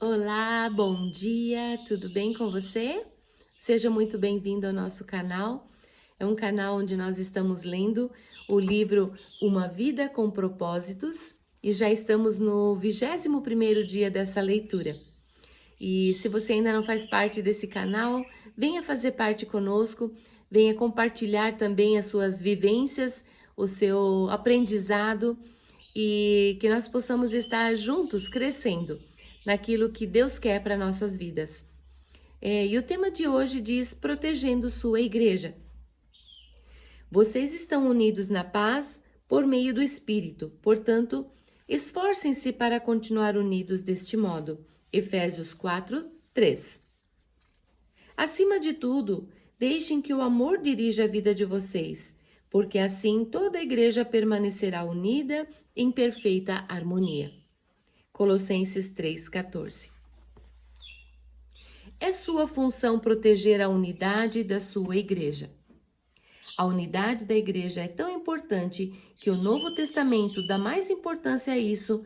Olá, bom dia, tudo bem com você? Seja muito bem-vindo ao nosso canal. É um canal onde nós estamos lendo o livro Uma Vida com Propósitos e já estamos no 21º dia dessa leitura. E se você ainda não faz parte desse canal, venha fazer parte conosco, venha compartilhar também as suas vivências, o seu aprendizado e que nós possamos estar juntos crescendo naquilo que Deus quer para nossas vidas. E o tema de hoje diz protegendo sua igreja. Vocês estão unidos na paz por meio do Espírito, portanto, esforcem-se para continuar unidos deste modo. Efésios 4:3. Acima de tudo, deixem que o amor dirija a vida de vocês, porque assim toda a igreja permanecerá unida em perfeita harmonia. Colossenses 3:14. É sua função proteger a unidade da sua igreja. A unidade da igreja é tão importante que o Novo Testamento dá mais importância a isso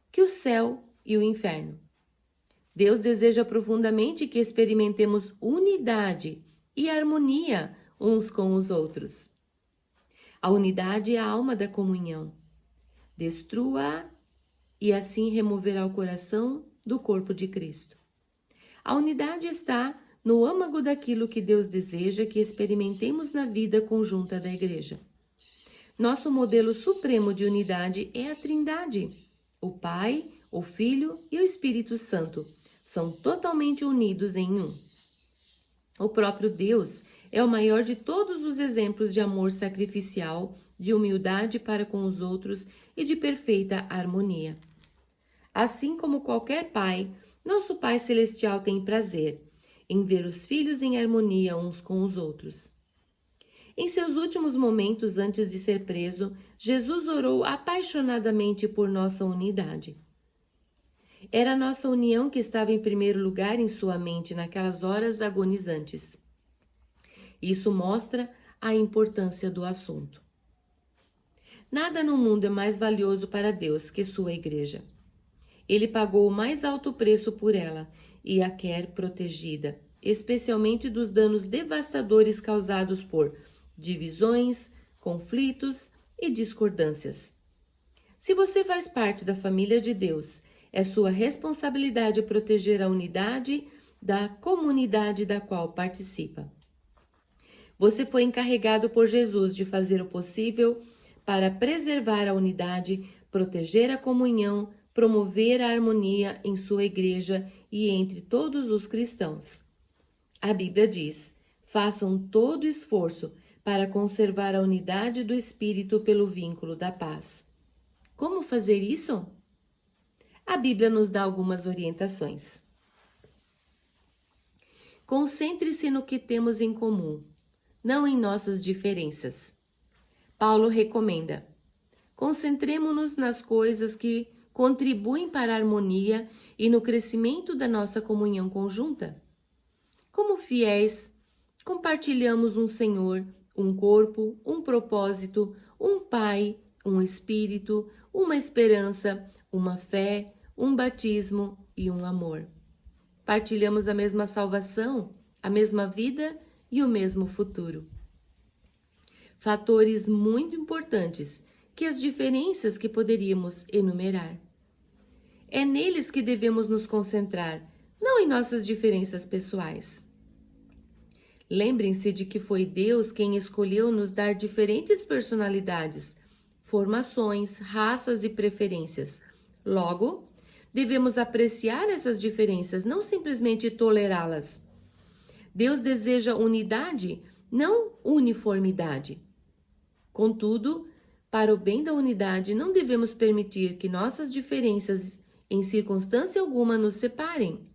que o céu e o inferno. Deus deseja profundamente que experimentemos unidade e harmonia uns com os outros. A unidade é a alma da comunhão. Destrua-a e assim removerá o coração do corpo de Cristo. A unidade está no âmago daquilo que Deus deseja que experimentemos na vida conjunta da igreja. Nosso modelo supremo de unidade é a Trindade. O Pai, o Filho e o Espírito Santo são totalmente unidos em um. O próprio Deus é o maior de todos os exemplos de amor sacrificial, de humildade para com os outros e de perfeita harmonia. Assim como qualquer pai, nosso Pai Celestial tem prazer em ver os filhos em harmonia uns com os outros. Em seus últimos momentos antes de ser preso, Jesus orou apaixonadamente por nossa unidade. Era a nossa união que estava em primeiro lugar em sua mente naquelas horas agonizantes. Isso mostra a importância do assunto. Nada no mundo é mais valioso para Deus que sua igreja. Ele pagou o mais alto preço por ela e a quer protegida, especialmente dos danos devastadores causados por divisões, conflitos e discordâncias. Se você faz parte da família de Deus, é sua responsabilidade proteger a unidade da comunidade da qual participa. Você foi encarregado por Jesus de fazer o possível para preservar a unidade, proteger a comunhão, promover a harmonia em sua igreja e entre todos os cristãos. A Bíblia diz: façam todo esforço para conservar a unidade do Espírito pelo vínculo da paz. Como fazer isso? A Bíblia nos dá algumas orientações. Concentre-se no que temos em comum, não em nossas diferenças. Paulo recomenda: concentremo-nos nas coisas que contribuem para a harmonia e no crescimento da nossa comunhão conjunta. Como fiéis, compartilhamos um Senhor, um corpo, um propósito, um Pai, um Espírito, uma esperança, uma fé, um batismo e um amor. Partilhamos a mesma salvação, a mesma vida e o mesmo futuro. Fatores muito importantes que as diferenças que poderíamos enumerar. É neles que devemos nos concentrar, não em nossas diferenças pessoais. Lembrem-se de que foi Deus quem escolheu nos dar diferentes personalidades, formações, raças e preferências. Logo, devemos apreciar essas diferenças, não simplesmente tolerá-las. Deus deseja unidade, não uniformidade. Contudo, para o bem da unidade, não devemos permitir que nossas diferenças, em circunstância alguma, nos separem.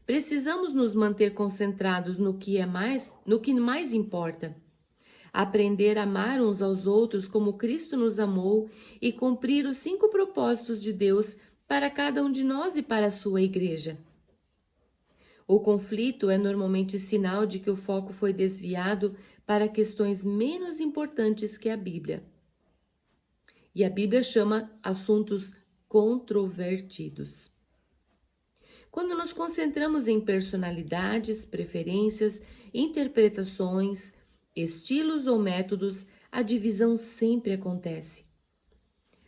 Precisamos nos manter concentrados no que mais importa. Aprender a amar uns aos outros como Cristo nos amou e cumprir os 5 propósitos de Deus para cada um de nós e para a sua igreja. O conflito é normalmente sinal de que o foco foi desviado para questões menos importantes que a Bíblia. E a Bíblia chama assuntos controvertidos. Quando nos concentramos em personalidades, preferências, interpretações, estilos ou métodos, a divisão sempre acontece.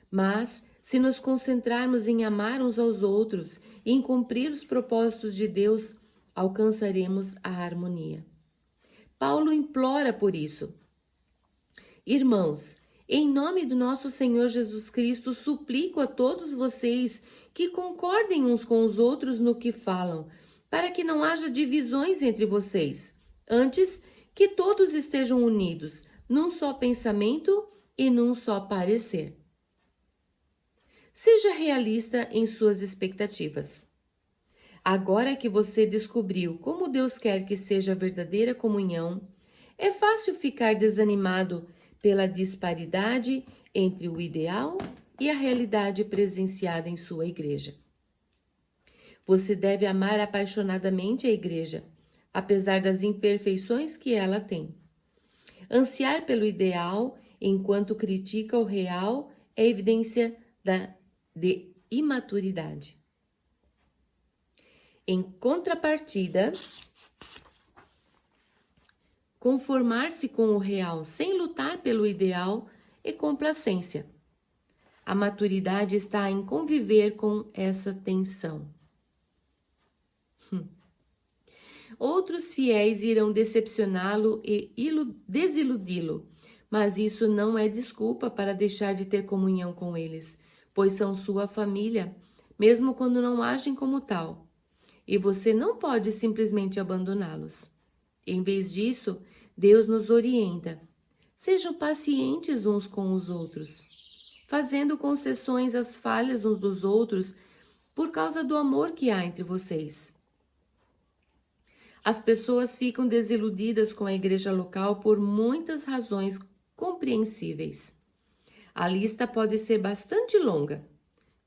Mas, se nos concentrarmos em amar uns aos outros e em cumprir os propósitos de Deus, alcançaremos a harmonia. Paulo implora por isso. Irmãos, em nome do nosso Senhor Jesus Cristo, suplico a todos vocês que concordem uns com os outros no que falam, para que não haja divisões entre vocês. Antes, que todos estejam unidos, num só pensamento e num só parecer. Seja realista em suas expectativas. Agora que você descobriu como Deus quer que seja a verdadeira comunhão, é fácil ficar desanimado pela disparidade entre o ideal e a realidade presenciada em sua igreja. Você deve amar apaixonadamente a igreja, apesar das imperfeições que ela tem. Ansiar pelo ideal enquanto critica o real é evidência de imaturidade. Em contrapartida, conformar-se com o real sem lutar pelo ideal é complacência. A maturidade está em conviver com essa tensão. Outros fiéis irão decepcioná-lo e desiludi-lo, mas isso não é desculpa para deixar de ter comunhão com eles, pois são sua família, mesmo quando não agem como tal. E você não pode simplesmente abandoná-los. Em vez disso, Deus nos orienta. Sejam pacientes uns com os outros, fazendo concessões às falhas uns dos outros por causa do amor que há entre vocês. As pessoas ficam desiludidas com a igreja local por muitas razões compreensíveis. A lista pode ser bastante longa.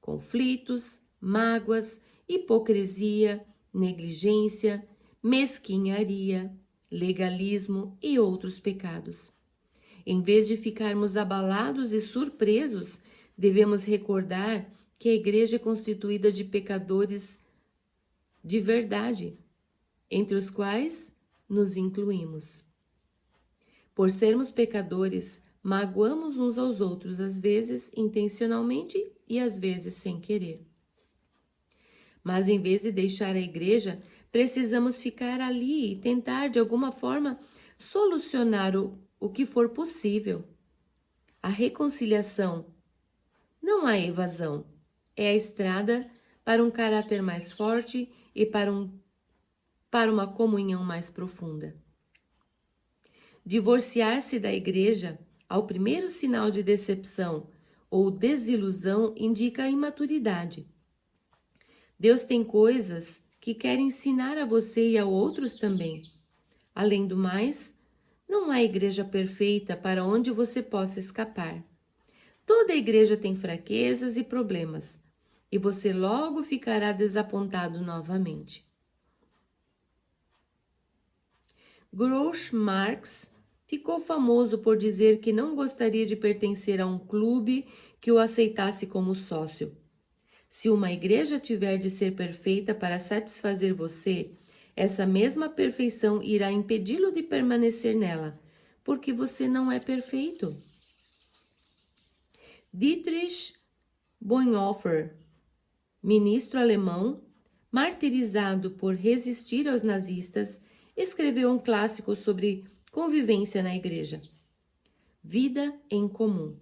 Conflitos, mágoas, hipocrisia, negligência, mesquinharia, legalismo e outros pecados. Em vez de ficarmos abalados e surpresos, devemos recordar que a igreja é constituída de pecadores de verdade, entre os quais nos incluímos. Por sermos pecadores, magoamos uns aos outros, às vezes intencionalmente e às vezes sem querer. Mas em vez de deixar a igreja, precisamos ficar ali e tentar de alguma forma solucionar o que for possível. A reconciliação não há evasão, é a estrada para um caráter mais forte e para uma comunhão mais profunda. Divorciar-se da igreja ao primeiro sinal de decepção ou desilusão indica a imaturidade. Deus tem coisas que quer ensinar a você e a outros também. Além do mais, não há igreja perfeita para onde você possa escapar. Toda igreja tem fraquezas e problemas, e você logo ficará desapontado novamente. Groucho Marx ficou famoso por dizer que não gostaria de pertencer a um clube que o aceitasse como sócio. Se uma igreja tiver de ser perfeita para satisfazer você, essa mesma perfeição irá impedi-lo de permanecer nela, porque você não é perfeito. Dietrich Bonhoeffer, ministro alemão, martirizado por resistir aos nazistas, escreveu um clássico sobre convivência na igreja. Vida em comum.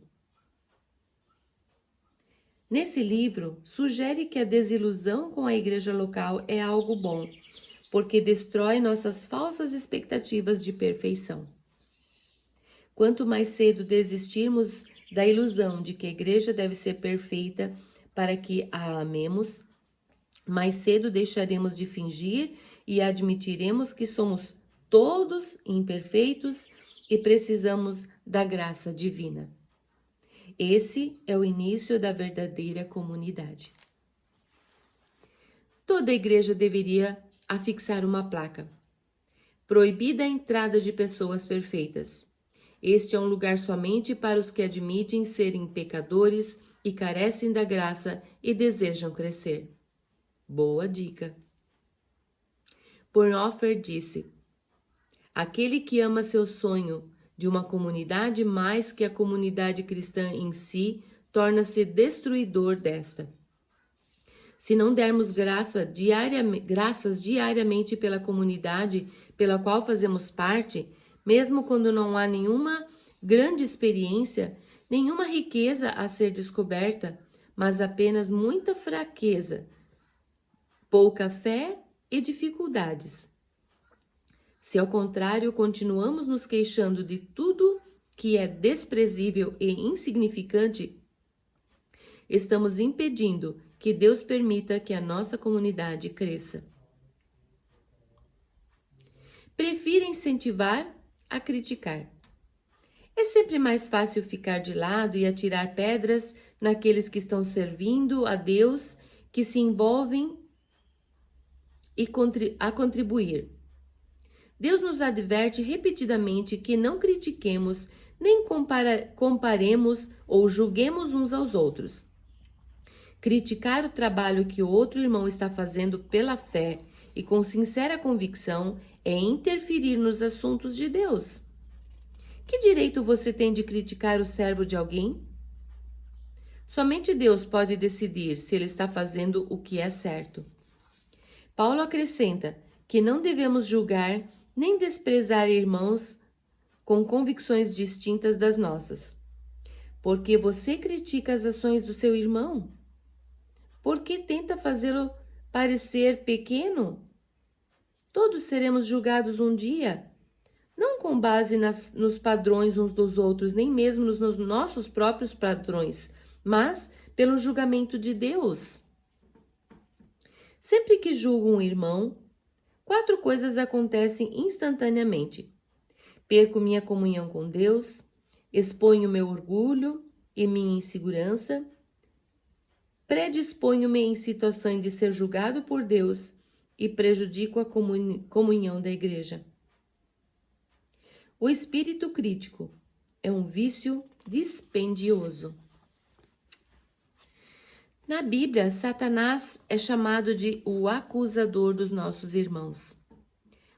Nesse livro, sugere que a desilusão com a igreja local é algo bom, porque destrói nossas falsas expectativas de perfeição. Quanto mais cedo desistirmos da ilusão de que a igreja deve ser perfeita para que a amemos, mais cedo deixaremos de fingir e admitiremos que somos todos imperfeitos e precisamos da graça divina. Esse é o início da verdadeira comunidade. Toda igreja deveria afixar uma placa. Proibida a entrada de pessoas perfeitas. Este é um lugar somente para os que admitem serem pecadores e carecem da graça e desejam crescer. Boa dica! Bonhoeffer disse: aquele que ama seu sonho de uma comunidade mais que a comunidade cristã em si, torna-se destruidor desta. Se não dermos graças diariamente pela comunidade pela qual fazemos parte, mesmo quando não há nenhuma grande experiência, nenhuma riqueza a ser descoberta, mas apenas muita fraqueza, pouca fé e dificuldades. Se, ao contrário, continuamos nos queixando de tudo que é desprezível e insignificante, estamos impedindo que Deus permita que a nossa comunidade cresça. Prefira incentivar a criticar. É sempre mais fácil ficar de lado e atirar pedras naqueles que estão servindo a Deus, que se envolvem a contribuir. Deus nos adverte repetidamente que não critiquemos, nem comparemos ou julguemos uns aos outros. Criticar o trabalho que o outro irmão está fazendo pela fé e com sincera convicção é interferir nos assuntos de Deus. Que direito você tem de criticar o servo de alguém? Somente Deus pode decidir se ele está fazendo o que é certo. Paulo acrescenta que não devemos julgar nem desprezar irmãos com convicções distintas das nossas. Porque você critica as ações do seu irmão? Por que tenta fazê-lo parecer pequeno? Todos seremos julgados um dia, não com base nos padrões uns dos outros, nem mesmo nos nossos próprios padrões, mas pelo julgamento de Deus. Sempre que julgo um irmão, 4 coisas acontecem instantaneamente. Perco minha comunhão com Deus, exponho meu orgulho e minha insegurança, predisponho-me em situações de ser julgado por Deus e prejudico a comunhão da igreja. O espírito crítico é um vício dispendioso. Na Bíblia, Satanás é chamado de o acusador dos nossos irmãos.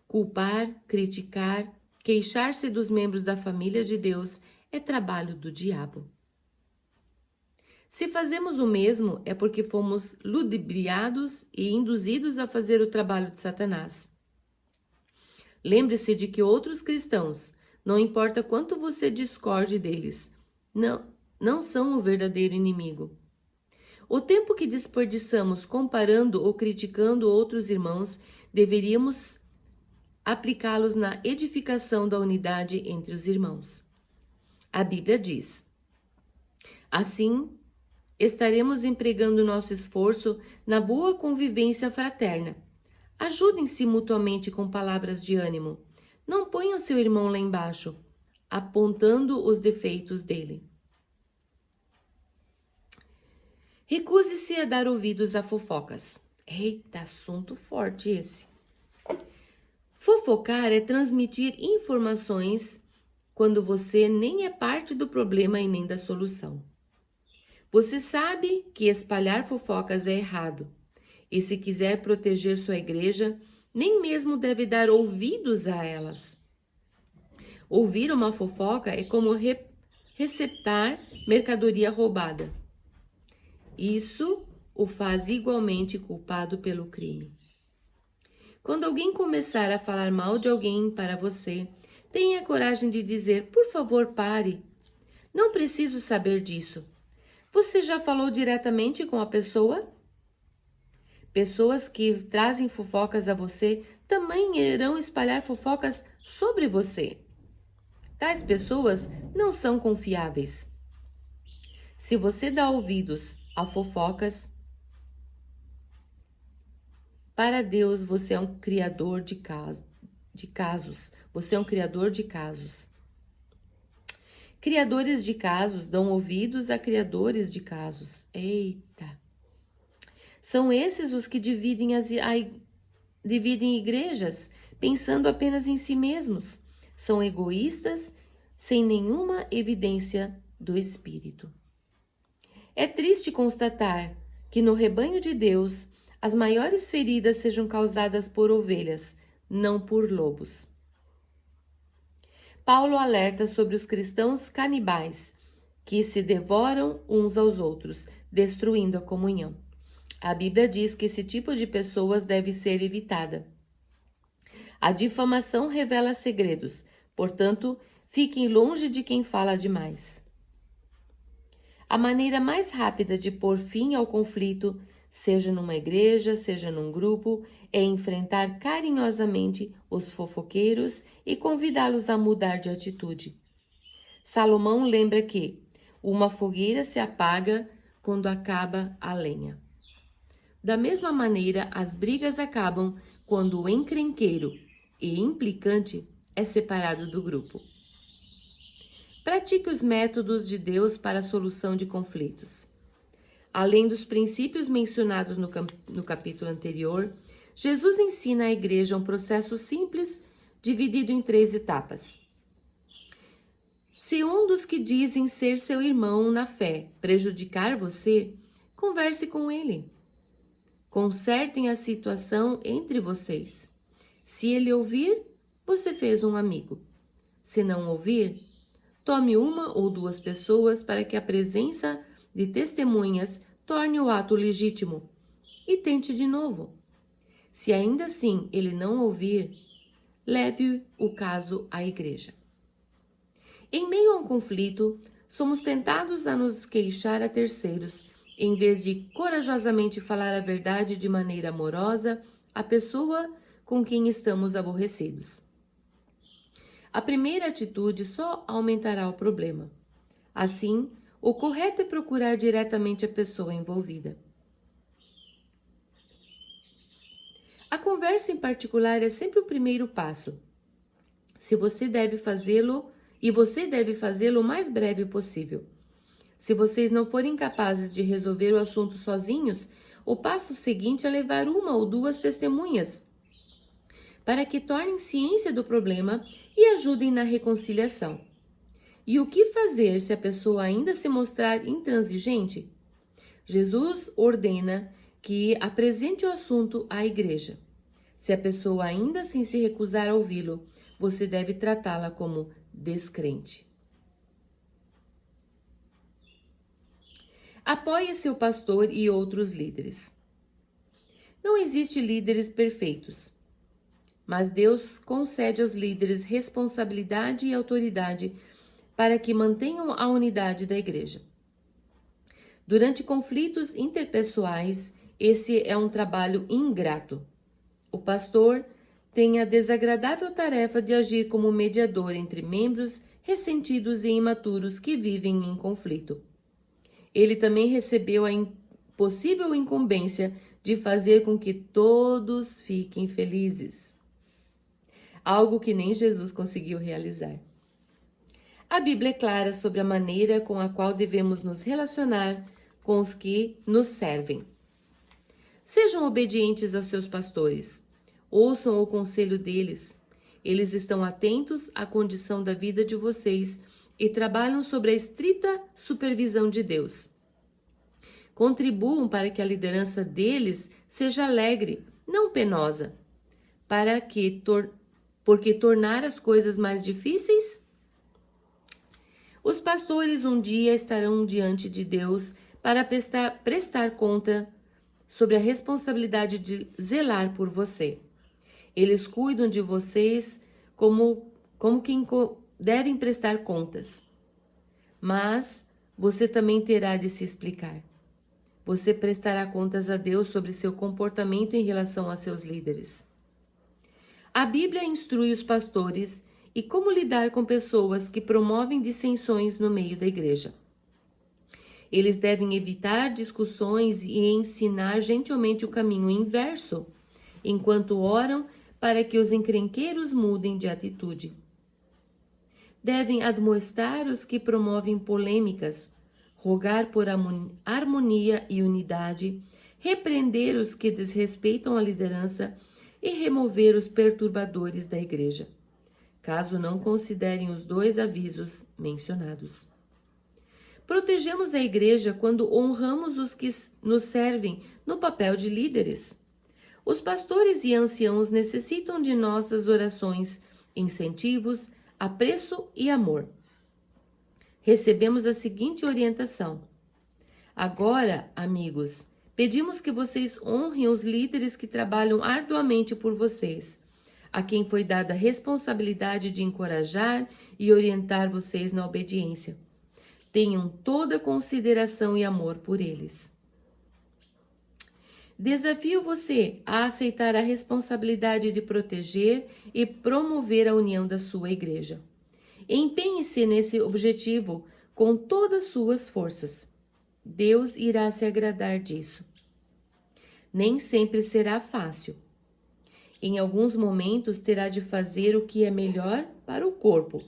Culpar, criticar, queixar-se dos membros da família de Deus é trabalho do diabo. Se fazemos o mesmo, é porque fomos ludibriados e induzidos a fazer o trabalho de Satanás. Lembre-se de que outros cristãos, não importa quanto você discorde deles, não são o verdadeiro inimigo. O tempo que desperdiçamos comparando ou criticando outros irmãos, deveríamos aplicá-los na edificação da unidade entre os irmãos. A Bíblia diz: assim, estaremos empregando nosso esforço na boa convivência fraterna. Ajudem-se mutuamente com palavras de ânimo. Não ponham seu irmão lá embaixo, apontando os defeitos dele. Recuse-se a dar ouvidos a fofocas. Eita, assunto forte esse. Fofocar é transmitir informações quando você nem é parte do problema e nem da solução. Você sabe que espalhar fofocas é errado. E se quiser proteger sua igreja, nem mesmo deve dar ouvidos a elas. Ouvir uma fofoca é como receptar mercadoria roubada. Isso o faz igualmente culpado pelo crime. Quando alguém começar a falar mal de alguém para você, tenha coragem de dizer: por favor, pare. Não preciso saber disso. Você já falou diretamente com a pessoa? Pessoas que trazem fofocas a você também irão espalhar fofocas sobre você. Tais pessoas não são confiáveis. Se você dá ouvidos a fofocas, para Deus você é um criador de casos. Você é um criador de casos. Criadores de casos dão ouvidos a criadores de casos. Eita! São esses os que dividem igrejas, pensando apenas em si mesmos. São egoístas, sem nenhuma evidência do Espírito. É triste constatar que no rebanho de Deus as maiores feridas sejam causadas por ovelhas, não por lobos. Paulo alerta sobre os cristãos canibais, que se devoram uns aos outros, destruindo a comunhão. A Bíblia diz que esse tipo de pessoas deve ser evitada. A difamação revela segredos, portanto, fiquem longe de quem fala demais. A maneira mais rápida de pôr fim ao conflito, seja numa igreja, seja num grupo, é enfrentar carinhosamente os fofoqueiros e convidá-los a mudar de atitude. Salomão lembra que uma fogueira se apaga quando acaba a lenha. Da mesma maneira, as brigas acabam quando o encrenqueiro e implicante é separado do grupo. Pratique os métodos de Deus para a solução de conflitos. Além dos princípios mencionados no capítulo anterior, Jesus ensina à igreja um processo simples, dividido em 3 etapas. Se um dos que dizem ser seu irmão na fé prejudicar você, converse com ele. Consertem a situação entre vocês. Se ele ouvir, você fez um amigo. Se não ouvir, tome 1 ou 2 pessoas para que a presença de testemunhas torne o ato legítimo e tente de novo. Se ainda assim ele não ouvir, leve o caso à igreja. Em meio a um conflito, somos tentados a nos queixar a terceiros, em vez de corajosamente falar a verdade de maneira amorosa à pessoa com quem estamos aborrecidos. A primeira atitude só aumentará o problema. Assim, o correto é procurar diretamente a pessoa envolvida. A conversa em particular é sempre o primeiro passo. Você deve fazê-lo o mais breve possível. Se vocês não forem capazes de resolver o assunto sozinhos, o passo seguinte é levar 1 ou 2 testemunhas para que tornem ciência do problema e ajudem na reconciliação. E o que fazer se a pessoa ainda se mostrar intransigente? Jesus ordena que apresente o assunto à igreja. Se a pessoa ainda assim se recusar a ouvi-lo, você deve tratá-la como descrente. Apoie seu pastor e outros líderes. Não existe líderes perfeitos, mas Deus concede aos líderes responsabilidade e autoridade para que mantenham a unidade da igreja. Durante conflitos interpessoais, esse é um trabalho ingrato. O pastor tem a desagradável tarefa de agir como mediador entre membros ressentidos e imaturos que vivem em conflito. Ele também recebeu a impossível incumbência de fazer com que todos fiquem felizes. Algo que nem Jesus conseguiu realizar. A Bíblia é clara sobre a maneira com a qual devemos nos relacionar com os que nos servem. Sejam obedientes aos seus pastores. Ouçam o conselho deles. Eles estão atentos à condição da vida de vocês e trabalham sob a estrita supervisão de Deus. Contribuam para que a liderança deles seja alegre, não penosa, porque tornar as coisas mais difíceis? Os pastores um dia estarão diante de Deus para prestar conta sobre a responsabilidade de zelar por você. Eles cuidam de vocês como quem devem prestar contas. Mas você também terá de se explicar. Você prestará contas a Deus sobre seu comportamento em relação a seus líderes. A Bíblia instrui os pastores e como lidar com pessoas que promovem dissensões no meio da igreja. Eles devem evitar discussões e ensinar gentilmente o caminho inverso, enquanto oram para que os encrenqueiros mudem de atitude. Devem admoestar os que promovem polêmicas, rogar por harmonia e unidade, repreender os que desrespeitam a liderança e remover os perturbadores da igreja, caso não considerem os 2 avisos mencionados. Protegemos a igreja quando honramos os que nos servem no papel de líderes. Os pastores e anciãos necessitam de nossas orações, incentivos, apreço e amor. Recebemos a seguinte orientação: agora, amigos, pedimos que vocês honrem os líderes que trabalham arduamente por vocês, a quem foi dada a responsabilidade de encorajar e orientar vocês na obediência. Tenham toda consideração e amor por eles. Desafio você a aceitar a responsabilidade de proteger e promover a união da sua igreja. Empenhe-se nesse objetivo com todas as suas forças. Deus irá se agradar disso. Nem sempre será fácil. Em alguns momentos terá de fazer o que é melhor para o corpo,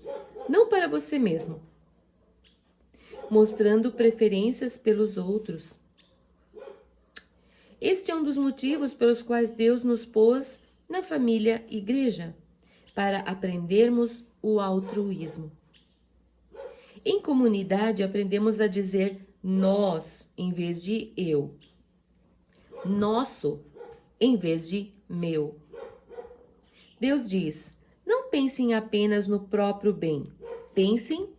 não para você mesmo, mostrando preferências pelos outros. Este é um dos motivos pelos quais Deus nos pôs na família igreja, para aprendermos o altruísmo. Em comunidade, aprendemos a dizer nós em vez de eu, nosso em vez de meu. Deus diz: não pensem apenas no próprio bem, pensem.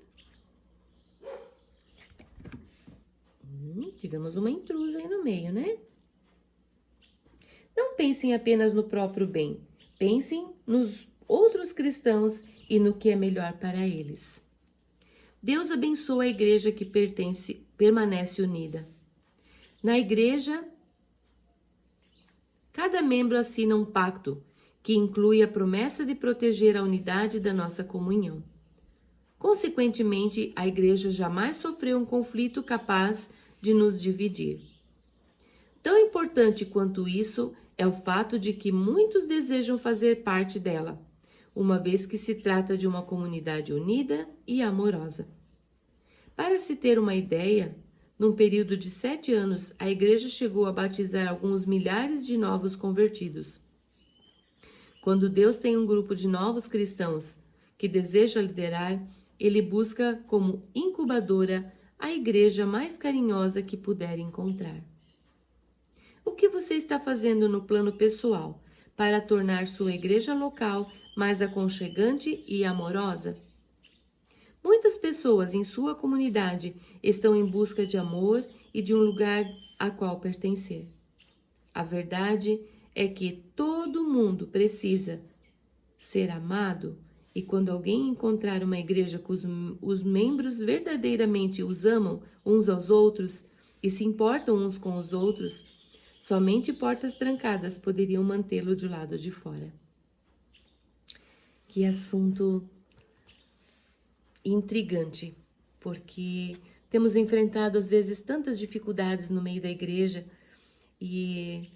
Tivemos uma intrusa aí no meio, né? Não pensem apenas no próprio bem, pensem nos outros cristãos e no que é melhor para eles. Deus abençoa a igreja que permanece unida. Na igreja, cada membro assina um pacto que inclui a promessa de proteger a unidade da nossa comunhão. Consequentemente, a igreja jamais sofreu um conflito capaz de nos dividir. Tão importante quanto isso é o fato de que muitos desejam fazer parte dela, uma vez que se trata de uma comunidade unida e amorosa. Para se ter uma ideia, num período de 7 anos, a igreja chegou a batizar alguns milhares de novos convertidos. Quando Deus tem um grupo de novos cristãos que deseja liderar, Ele busca como incubadora a igreja mais carinhosa que puder encontrar. O que você está fazendo no plano pessoal para tornar sua igreja local mais aconchegante e amorosa? Muitas pessoas em sua comunidade estão em busca de amor e de um lugar a qual pertencer. A verdade é que todo mundo precisa ser amado, e quando alguém encontrar uma igreja cujo os membros verdadeiramente os amam uns aos outros e se importam uns com os outros, somente portas trancadas poderiam mantê-lo do lado de fora. Que assunto intrigante, porque temos enfrentado às vezes tantas dificuldades no meio da igreja e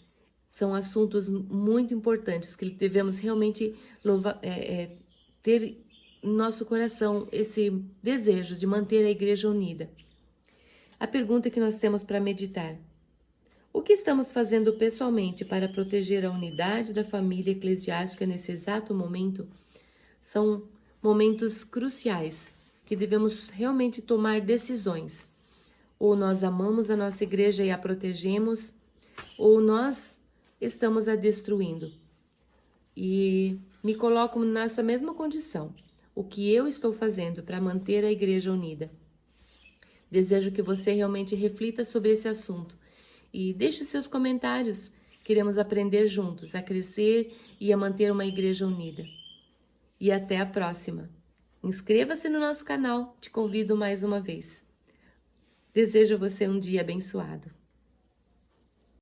são assuntos muito importantes que devemos realmente ter no nosso coração esse desejo de manter a igreja unida. A pergunta que nós temos para meditar: o que estamos fazendo pessoalmente para proteger a unidade da família eclesiástica nesse exato momento? São momentos cruciais que devemos realmente tomar decisões. Ou nós amamos a nossa igreja e a protegemos, ou nós estamos a destruindo. E me coloco nessa mesma condição. O que eu estou fazendo para manter a igreja unida? Desejo que você realmente reflita sobre esse assunto e deixe seus comentários. Queremos aprender juntos a crescer e a manter uma igreja unida. E até a próxima. Inscreva-se no nosso canal, te convido mais uma vez. Desejo a você um dia abençoado.